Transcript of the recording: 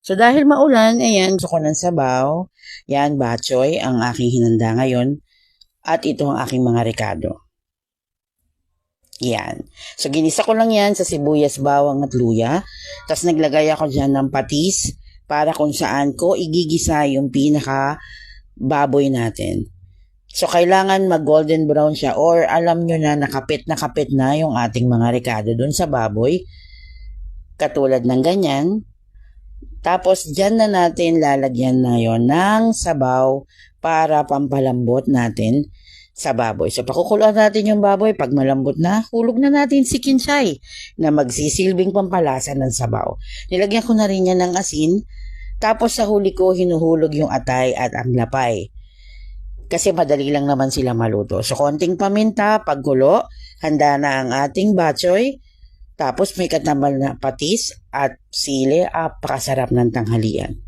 So dahil maulan, ayan, gusto ko ng sabaw. Yan, batchoy, ang aking hinanda ngayon. At ito ang aking mga rekado. Yan. So ginisa ko lang yan sa sibuyas, bawang at luya. Tapos naglagay ako dyan ng patis para kung saan ko igigisa yung pinaka baboy natin. So, kailangan mag-golden brown siya or alam nyo na nakapit na yung ating mga rekado dun sa baboy. Katulad ng ganyan. Tapos, dyan na natin lalagyan na yon ng sabaw para pampalambot natin sa baboy. So, pakukuluan natin yung baboy. Pag malambot na, hulog na natin si kinsay na magsisilbing pampalasa ng sabaw. Nilagyan ko na rin yan ng asin. Tapos, sa huli ko, hinuhulog yung atay at ang lapay. Kasi madali lang naman sila maluto. So, konting paminta, pagkulo, handa na ang ating batchoy. Tapos may katambal na patis at sili, apakasarap ng tanghalian.